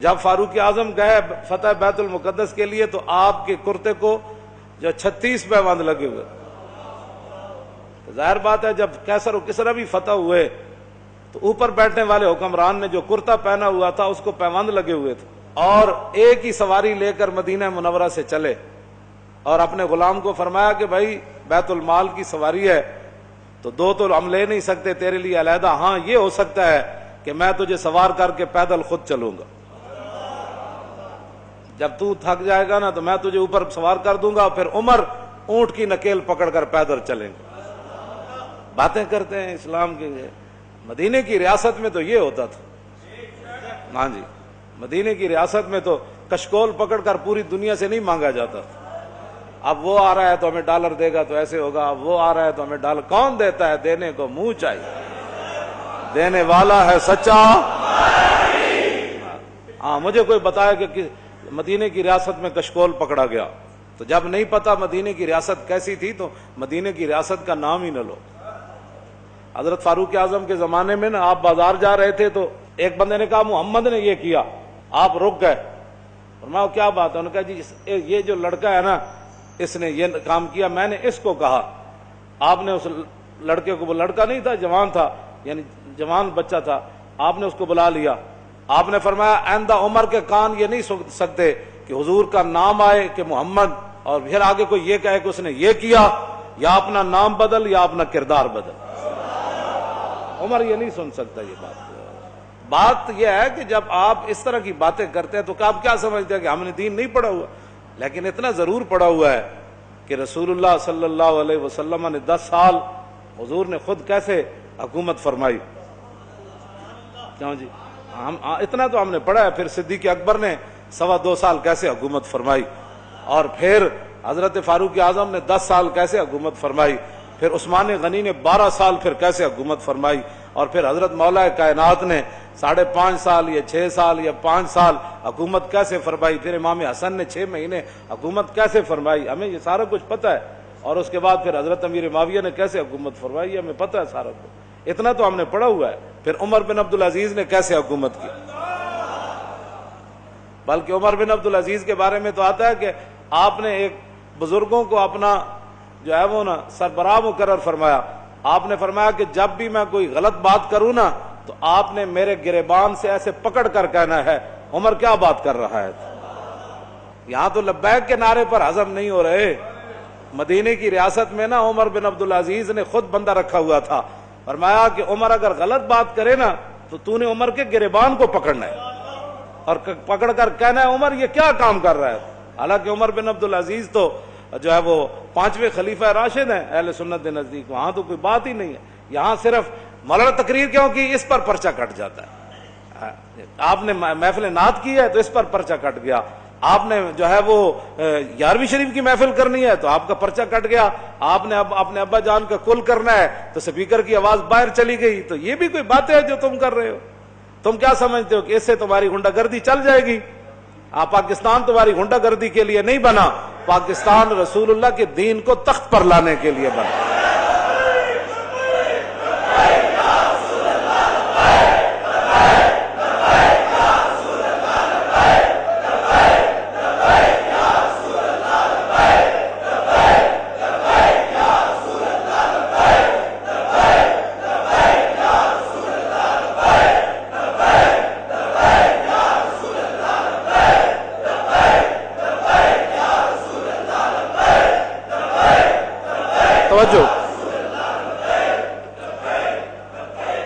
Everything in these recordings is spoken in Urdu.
جب فاروق اعظم گئے فتح بیت المقدس کے لیے تو آپ کے کرتے کو جو 36 پیوند لگے ہوئے. ظاہر بات ہے جب کیسر و کسرا بھی فتح ہوئے تو اوپر بیٹھنے والے حکمران نے جو کرتا پہنا ہوا تھا اس کو پیوند لگے ہوئے تھے، اور ایک ہی سواری لے کر مدینہ منورہ سے چلے اور اپنے غلام کو فرمایا کہ بھائی بیت المال کی سواری ہے تو دو تو ہم لے نہیں سکتے تیرے لیے علیحدہ، ہاں یہ ہو سکتا ہے کہ میں تجھے سوار کر کے پیدل خود چلوں گا، جب تو تھک جائے گا نا تو میں تجھے اوپر سوار کر دوں گا، پھر عمر اونٹ کی نکیل پکڑ کر پیدل چلیں گے. باتیں کرتے ہیں اسلام کے. مدینے کی ریاست میں تو یہ ہوتا تھا. ہاں جی، مدینے کی ریاست میں تو کشکول پکڑ کر پوری دنیا سے نہیں مانگا جاتا تھا. اب وہ آ رہا ہے تو ہمیں ڈالر دے گا تو ایسے ہوگا، اب وہ آ رہا ہے تو ہمیں ڈالر. کون دیتا ہے؟ دینے کو منہ چاہیے، دینے والا ہے سچا. ہاں مجھے کوئی بتایا کہ مدینے کی ریاست میں کشکول پکڑا گیا، تو جب نہیں پتا مدینے کی ریاست کیسی تھی تو مدینے کی ریاست کا نام ہی نہ لو. حضرت فاروق اعظم کے زمانے میں نا آپ بازار جا رہے تھے تو ایک بندے نے کہا محمد نے یہ کیا، آپ رک گئے. فرمایا کیا بات ہے؟ انہوں نے کہا جی یہ جو لڑکا ہے نا اس نے یہ کام کیا، میں نے اس کو کہا. آپ نے اس لڑکے کو، وہ لڑکا نہیں تھا جوان تھا، یعنی جوان بچہ تھا، آپ نے اس کو بلا لیا. آپ نے فرمایا آئندہ عمر کے کان یہ نہیں سن سکتے کہ حضور کا نام آئے کہ محمد اور پھر آگے کوئی یہ کہے کہ اس نے یہ کیا، یا اپنا نام بدل یا اپنا کردار بدل. عمر یہ نہیں سن سکتا یہ بات یہ ہے کہ جب آپ اس طرح کی باتیں کرتے ہیں تو آپ کیا سمجھتے ہیں کہ ہم نے دین نہیں پڑھا ہوا؟ لیکن اتنا ضرور پڑھا ہوا ہے کہ رسول اللہ صلی اللہ علیہ وسلم نے 10 سال حضور نے خود کیسے حکومت فرمائی. کیوں جی؟ ہم اتنا تو ہم نے پڑھا ہے. پھر صدیق اکبر نے 2.25 سال کیسے حکومت فرمائی، اور پھر حضرت فاروق اعظم نے 10 سال کیسے حکومت فرمائی، پھر عثمان غنی نے 12 سال پھر کیسے حکومت فرمائی، اور پھر حضرت مولا کائنات نے 5.5 سال یا 6 سال یا 5 سال حکومت کیسے فرمائی، پھر امام حسن نے 6 مہینے حکومت کیسے فرمائی. ہمیں یہ سارا کچھ پتہ ہے. اور اس کے بعد پھر حضرت امیر معاویہ نے کیسے حکومت فرمائی، ہمیں پتہ ہے سارا کچھ. اتنا تو ہم نے پڑھا ہوا ہے. پھر عمر بن عبدالعزیز نے کیسے حکومت کی، بلکہ عمر بن عبدالعزیز کے بارے میں تو آتا ہے کہ آپ نے ایک بزرگوں کو اپنا جو ہے وہ نا سربراہ مقرر فرمایا. آپ نے فرمایا کہ جب بھی میں کوئی غلط بات کروں نا تو آپ نے میرے گریبان سے ایسے پکڑ کر کہنا ہے عمر کیا بات کر رہا ہے. یہاں تو لبیک کے نعرے پر ہضم نہیں ہو رہے. مدینے کی ریاست میں نا عمر بن عبدالعزیز نے خود بندہ رکھا ہوا تھا. فرمایا کہ عمر اگر غلط بات کرے نا تو نے عمر کے گریبان کو پکڑنا ہے اور پکڑ کر کہنا ہے عمر یہ کیا کام کر رہا ہے. حالانکہ عمر بن عبدالعزیز تو جو ہے وہ 5ویں خلیفہ راشد ہیں اہل سنت کے نزدیک. وہاں تو کوئی بات ہی نہیں ہے. یہاں صرف مولانا تقریر کیوں کی، اس پر پرچہ کٹ جاتا ہے. آپ نے محفل نعت کی ہے تو اس پر پرچہ کٹ گیا. آپ نے جو ہے وہ 11ویں شریف کی محفل کرنی ہے تو آپ کا پرچہ کٹ گیا. آپ نے اب اپنے ابا جان کا کل کرنا ہے تو سپیکر کی آواز باہر چلی گئی. تو یہ بھی کوئی باتیں ہیں جو تم کر رہے ہو؟ تم کیا سمجھتے ہو کہ اس سے تمہاری غنڈہ گردی چل جائے گی؟ پاکستان تمہاری غنڈہ گردی کے لیے نہیں بنا، پاکستان رسول اللہ کے دین کو تخت پر لانے کے لیے بنا.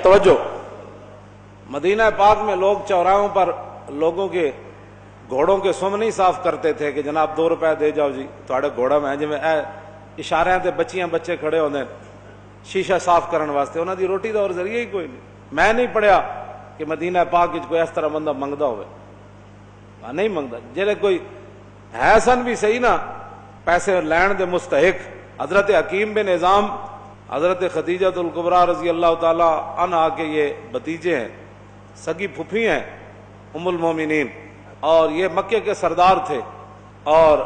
توجہ. مدینہ پاک میں لوگ چوراہوں پر لوگوں کے گھوڑوں کے سم نہیں صاف کرتے تھے کہ جناب 2 روپے دے جاؤ جی تھوڑے گھوڑا میں جی اشارے تے بچیاں بچے کھڑے ہوندے شیشہ صاف کرنے واسطے. انہاں دی روٹی دا اور ذریعہ ہی کوئی نہیں. میں نہیں پڑھیا کہ مدینہ پاک وچ کوئی اس طرح بندہ منگدا ہوئے. نہیں منگدا. جڑے کوئی ہے سن بھی صحیح نا پیسے لین دے مستحق. حضرت حکیم بن نظام حضرت خدیجہ الکبریٰ رضی اللہ تعالی عنہا کے یہ بھتیجے ہیں، سگی پھپھی ہیں ام المومنین، اور یہ مکے کے سردار تھے. اور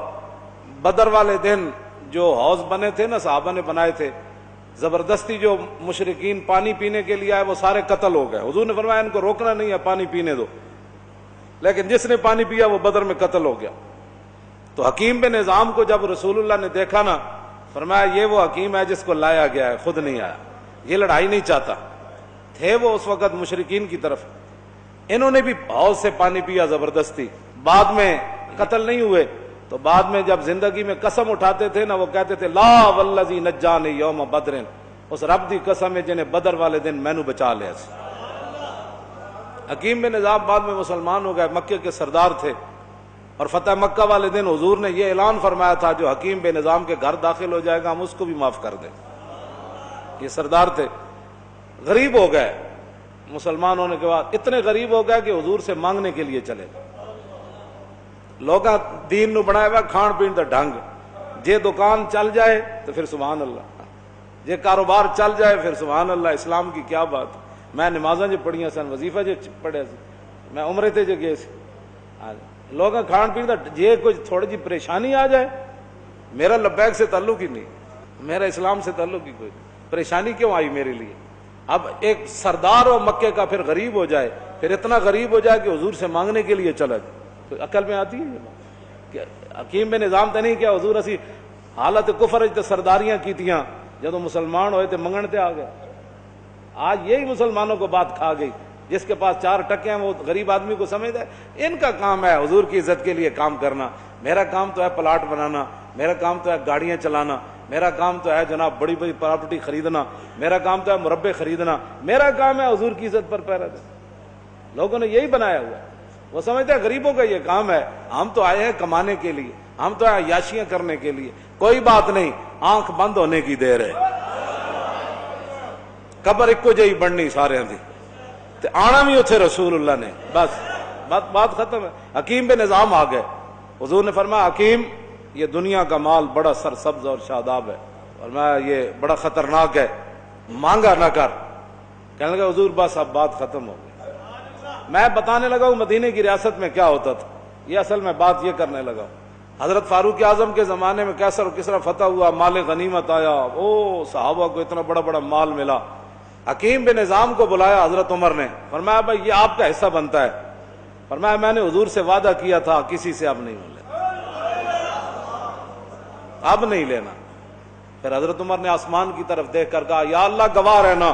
بدر والے دن جو حوض بنے تھے نا صحابہ نے بنائے تھے، زبردستی جو مشرکین پانی پینے کے لیے آئے وہ سارے قتل ہو گئے. حضور نے فرمایا ان کو روکنا نہیں ہے، پانی پینے دو. لیکن جس نے پانی پیا وہ بدر میں قتل ہو گیا۔ تو حکیم بن نظام کو جب رسول اللہ نے دیکھا نا، فرمایا یہ وہ حکیم ہے جس کو لایا گیا ہے، خود نہیں آیا، یہ لڑائی نہیں چاہتا۔ تھے وہ اس وقت مشرکین کی طرف، انہوں نے بھی حوض سے پانی پیا زبردستی، بعد میں قتل نہیں ہوئے۔ تو بعد میں جب زندگی میں قسم اٹھاتے تھے نا، وہ کہتے تھے لا والذی نجانی یوم بدر، اس رب دی قسم ہے جنہیں بدر والے دن مینوں بچا لیا سی۔ حکیم بن نظام بعد میں مسلمان ہو گئے، مکے کے سردار تھے، اور فتح مکہ والے دن حضور نے یہ اعلان فرمایا تھا جو حکیم بن نظام کے گھر داخل ہو جائے گا ہم اس کو بھی معاف کر دیں۔ یہ سردار تھے، غریب ہو گئے مسلمان ہونے کے بعد، اتنے غریب ہو گئے کہ حضور سے مانگنے کے لیے چلے۔ لوگاں دین نو بنایا ہوا کھان پین دا ڈھنگ، جے دکان چل جائے تو پھر سبحان اللہ، جے کاروبار چل جائے پھر سبحان اللہ، اسلام کی کیا بات۔ میں نمازاں جو پڑھیاں سن، وظیفہ جو پڑھیا سی، میں عمرے تے جو گئے سی، لوگاں کھان پین دا جے کوئی تھوڑی جی پریشانی آ جائے، میرا لبیک سے تعلق ہی نہیں، میرا اسلام سے تعلق ہی کوئی نہیں، پریشانی کیوں آئی میرے لیے؟ اب ایک سردار ہو مکے کا پھر غریب ہو جائے، پھر اتنا غریب ہو جائے کہ حضور سے مانگنے کے لیے چلا جائے، تو عقل میں آتی ہے یہ بات؟ کہ حکیم بن نظام تے نہیں کیا حضور اسی حالت کفر تے سرداریاں کیتیاں، جدوں مسلمان ہوئے تے منگن تے آ گئے۔ آج یہی مسلمانوں کو بات کھا گئی، جس کے پاس 4 ٹکے ہیں وہ غریب آدمی کو سمجھتا ہے ان کا کام ہے حضور کی عزت کے لیے کام کرنا، میرا کام تو ہے پلاٹ بنانا، میرا کام تو ہے گاڑیاں چلانا، میرا کام تو ہے جناب بڑی بڑی پراپرٹی خریدنا، میرا کام تو ہے مربے خریدنا، میرا کام ہے حضور کی عزت پر پہرا دینا۔ لوگوں نے یہی بنایا ہوا ہے، وہ سمجھتے ہیں غریبوں کا یہ کام ہے، ہم تو آئے ہیں کمانے کے لیے، ہم تو آئے عیاشیاں کرنے کے لیے۔ کوئی بات نہیں، آنکھ بند ہونے کی دیر ہے، قبر ایک کو جہی بننی سارے دی، تے آنا بھی اتھے رسول اللہ نے، بس بات ختم ہے۔ حکیم بن نظام آ گئے، حضور نے فرمایا حکیم یہ دنیا کا مال بڑا سرسبز اور شاداب ہے، اور میں یہ بڑا خطرناک ہے، مانگا نہ کر۔ کہنے لگا حضور بس اب بات ختم ہو گئی، میں بتانے لگا ہوں مدینے کی ریاست میں کیا ہوتا تھا، یہ اصل میں بات یہ کرنے لگا ہوں۔ حضرت فاروق اعظم کے زمانے میں کیسر و کسرا فتح ہوا، مال غنیمت آیا، او صحابہ کو اتنا بڑا بڑا مال ملا۔ حکیم بن نظام کو بلایا حضرت عمر نے، فرمایا بھائی یہ آپ کا حصہ بنتا ہے۔ فرمایا میں نے حضور سے وعدہ کیا تھا کسی سے اب نہیں لینا، اب نہیں لینا۔ پھر حضرت عمر نے آسمان کی طرف دیکھ کر کہا یا اللہ گواہ رہنا،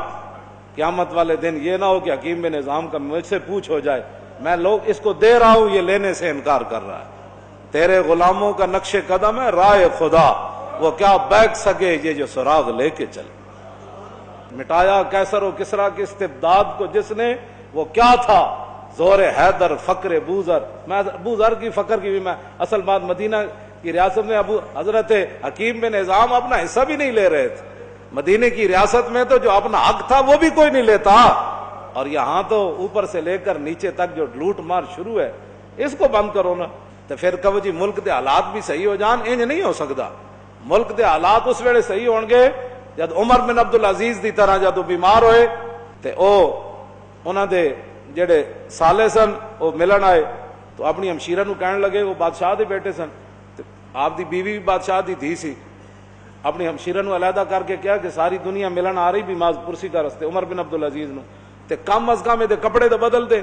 قیامت والے دن یہ نہ ہو کہ حکیم بن نظام کا مجھ سے پوچھ ہو جائے، میں لوگ اس کو دے رہا ہوں یہ لینے سے انکار کر رہا ہے، تیرے غلاموں کا نقش قدم ہے راہ خدا، وہ کیا بیک سکے یہ جو سراغ لے کے چلے۔ مٹایا کیسر و کسرا کی استبداد کو جس نے، وہ کیا تھا؟ زور حیدر فقر بوذر۔ میں ابو ذر کی فقر کی بھی میں اصل بات، مدینہ کی ریاست میں ابو حضرت حکیم بن نظام اپنا حصہ بھی نہیں لے رہے تھے، مدینے کی ریاست میں تو جو اپنا حق تھا وہ بھی کوئی نہیں لیتا، اور یہاں تو اوپر سے لے کر نیچے تک جو لوٹ مار شروع ہے، اس کو بند کرو نا۔ تو پھر کہو جی ملک دے حالات بھی صحیح ہو جان، انج نہیں ہو سکتا۔ ملک دے حالات اس ویلے صحیح ہون گے جد عمر بن عبدالعزیز دی طرح جدو بیمار ہوئے تے او انہاں دے جڑے سالے سن وہ ملن آئے تو اپنی ہمشیرہ نو کہنے لگے، وہ بادشاہ دے بیٹے سن، آپ دی بیوی بھی بادشاہ دی تھی سی، اپنی ہمشیرہ نو علیحدہ کر کے کیا کہ ساری دنیا ملن آ رہی بھی ماز پرسی کا رستے عمر بن عبدالعزیز نو، تے کم از کم دے کپڑے تو بدل دے،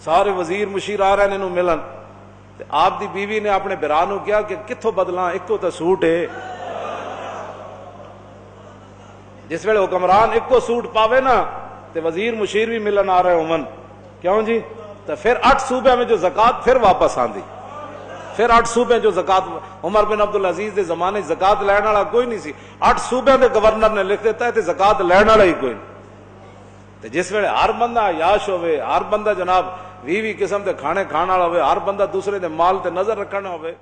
سارے وزیر مشیر آ رہے نے ملن، تے آپ دی بیوی نے اپنے برا نو کیا کہ کتھوں بدلاں، ایک کو تو سوٹ ہے، جس ویلے حکمران ایک کو سوٹ پاوے نا تے وزیر مشیر بھی ملن آ رہے عمن، کیوں جی؟ تو پھر 8 صوبے میں جو زکات پھر واپس آندی، پھر 8 صوبے جو زکات، عمر بن عبدالعزیز دے زمانے زکات لین والا کوئی نہیں سی، 8 صوبے دے گورنر نے لکھ دیتا ہے تے زکات لین والا ہی کوئی نہیں۔ تے جس ویلے ہر بندہ عیاش ہوئے، ہر بندہ جناب 20 قسم دے کھانے کھان والا ہوئے، ہر بندہ دوسرے دے مال تے نظر رکھنا ہوئے،